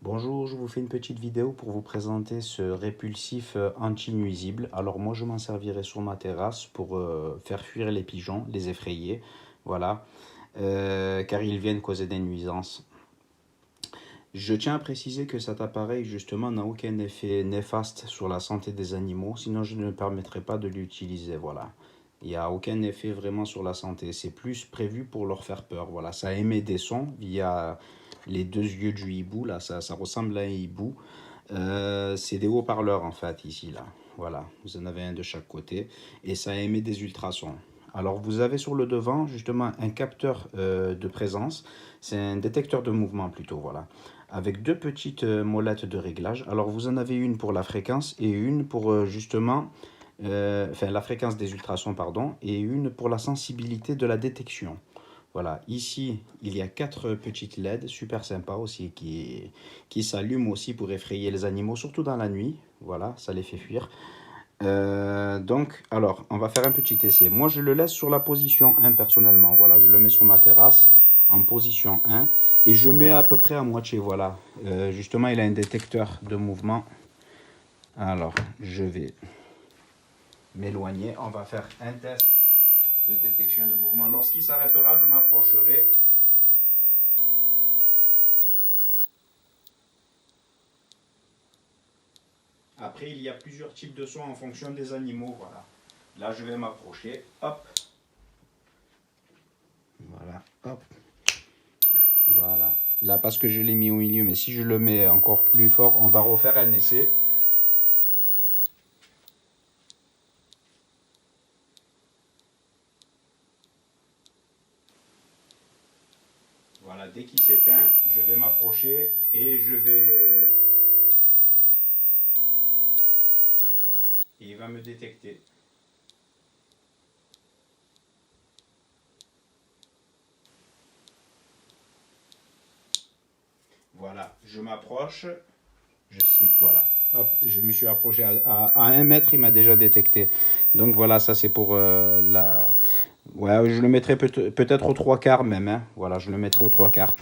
Bonjour, je vous fais une petite vidéo pour vous présenter ce répulsif anti-nuisible. Alors moi je m'en servirai sur ma terrasse pour faire fuir les pigeons, les effrayer, voilà, car ils viennent causer des nuisances. Je tiens à préciser que cet appareil justement n'a aucun effet néfaste sur la santé des animaux, sinon je ne me permettrai pas de l'utiliser, voilà. Il n'y a aucun effet vraiment sur la santé, c'est plus prévu pour leur faire peur, voilà. Ça émet des sons via les deux yeux du hibou, là, ça ressemble à un hibou. C'est des haut-parleurs en fait ici, là, voilà. Vous en avez un de chaque côté et ça émet des ultrasons. Alors vous avez sur le devant justement un capteur de présence, c'est un détecteur de mouvement plutôt, voilà, avec deux petites molettes de réglage. Alors vous en avez une pour la fréquence et une pour justement, enfin la fréquence des ultrasons, pardon, et une pour la sensibilité de la détection. Voilà, ici, il y a quatre petites LED, super sympas aussi, qui s'allument aussi pour effrayer les animaux, surtout dans la nuit. Voilà, ça les fait fuir. Donc, alors, on va faire un petit essai. Moi, je le laisse sur la position 1 personnellement. Voilà, je le mets sur ma terrasse en position 1 et je mets à peu près à moitié. Voilà, justement, il a un détecteur de mouvement. Alors, je vais m'éloigner. On va faire un test de détection de mouvement. Lorsqu'il s'arrêtera, je m'approcherai. Après, il y a plusieurs types de sons en fonction des animaux. Voilà. Là, je vais m'approcher. Hop. Voilà. Hop. Voilà. Là, parce que je l'ai mis au milieu, mais si je le mets encore plus fort, on va refaire un essai. Voilà, dès qu'il s'éteint, je vais m'approcher et je vais... Et il va me détecter. Voilà, je m'approche. Voilà. Hop, je me suis approché à 1 mètre, il m'a déjà détecté. Donc voilà, ça c'est pour la... Ouais, je le mettrai peut-être aux trois quarts même, hein. Voilà, je le mettrai aux trois quarts.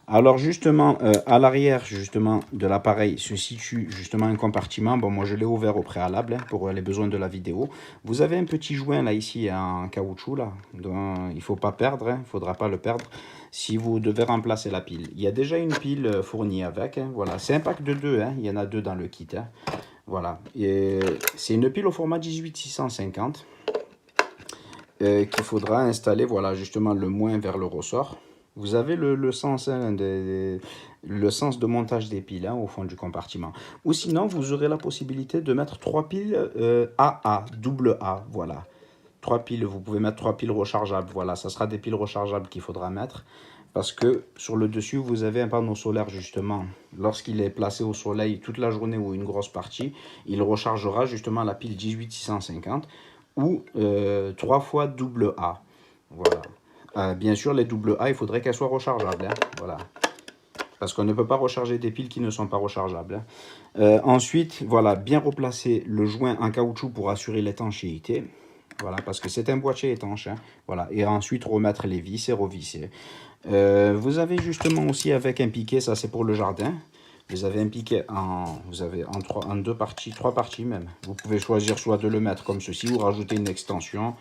Alors justement, à l'arrière justement de l'appareil se situe justement un compartiment. Bon, moi je l'ai ouvert au préalable hein, pour les besoins de la vidéo. Vous avez un petit joint là ici en caoutchouc là, dont il ne faut pas perdre, il ne faudra pas le perdre si vous devez remplacer la pile. Il y a déjà une pile fournie avec, hein, voilà. C'est un pack de deux, hein, il y en a deux dans le kit. Hein. Voilà, c'est une pile au format 18650 qu'il faudra installer, voilà, justement le moins vers le ressort. Vous avez le sens, hein, le sens de montage des piles hein, au fond du compartiment. Ou sinon, vous aurez la possibilité de mettre trois piles AA, double A, voilà. Trois piles, vous pouvez mettre trois piles rechargeables, voilà, ça sera des piles rechargeables qu'il faudra mettre. Parce que sur le dessus, vous avez un panneau solaire justement. Lorsqu'il est placé au soleil toute la journée ou une grosse partie, il rechargera justement la pile 18650 ou 3 fois double A. Voilà. Bien sûr, les double A, il faudrait qu'elles soient rechargeables. Hein. Voilà. Parce qu'on ne peut pas recharger des piles qui ne sont pas rechargeables. Hein. Ensuite, voilà, bien replacer le joint en caoutchouc pour assurer l'étanchéité. Voilà, parce que c'est un boîtier étanche. Hein. Voilà. Et ensuite, remettre les vis et revisser. Vous avez justement aussi avec un piquet, ça c'est pour le jardin. Vous avez un piquet en deux parties, trois parties même. Vous pouvez choisir soit de le mettre comme ceci ou rajouter une extension.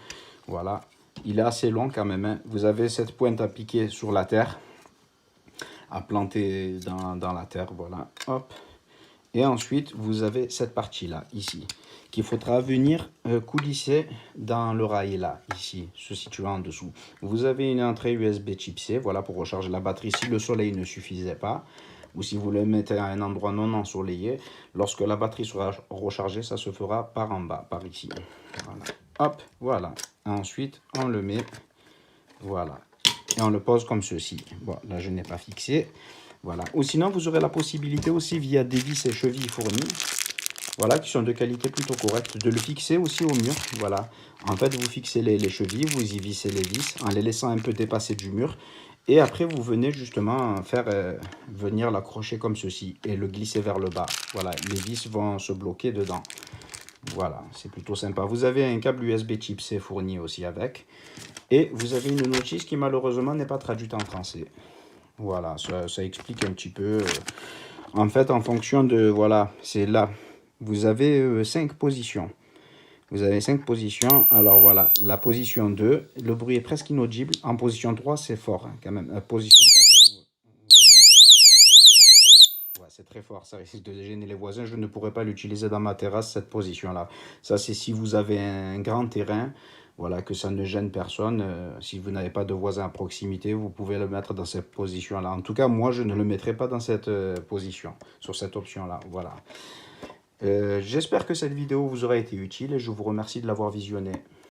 Voilà. Il est assez long quand même. Hein. Vous avez cette pointe à piquer sur la terre, à planter dans la terre. Voilà. Hop. Et ensuite, vous avez cette partie-là, ici, qu'il faudra venir coulisser dans le rail, là, ici, se situant en dessous. Vous avez une entrée USB type C, voilà, pour recharger la batterie si le soleil ne suffisait pas, ou si vous le mettez à un endroit non ensoleillé. Lorsque la batterie sera rechargée, ça se fera par en bas, par ici. Voilà. Hop, voilà. Ensuite, on le met, voilà. Et on le pose comme ceci. Bon, là, je n'ai pas fixé. Voilà. Ou sinon, vous aurez la possibilité aussi, via des vis et chevilles fournies, voilà, qui sont de qualité plutôt correcte, de le fixer aussi au mur. Voilà. En fait, vous fixez les chevilles, vous y vissez les vis, en les laissant un peu dépasser du mur. Et après, vous venez justement faire venir l'accrocher comme ceci et le glisser vers le bas. Voilà, les vis vont se bloquer dedans. Voilà, c'est plutôt sympa. Vous avez un câble USB type C fourni aussi avec. Et vous avez une notice qui malheureusement n'est pas traduite en français. Voilà, ça explique un petit peu En fait, en fonction de, voilà, c'est là. Vous avez 5 positions. Vous avez 5 positions. Alors voilà, la position 2, le bruit est presque inaudible. En position 3, c'est fort hein, quand même. Position 4, ouais, c'est très fort. Ça risque de gêner les voisins. Je ne pourrais pas l'utiliser dans ma terrasse, cette position-là. Ça, c'est si vous avez un grand terrain. Voilà, que ça ne gêne personne. Si vous n'avez pas de voisins à proximité, vous pouvez le mettre dans cette position-là. En tout cas, moi, je ne le mettrai pas dans cette position, sur cette option-là. Voilà. J'espère que cette vidéo vous aura été utile et je vous remercie de l'avoir visionnée.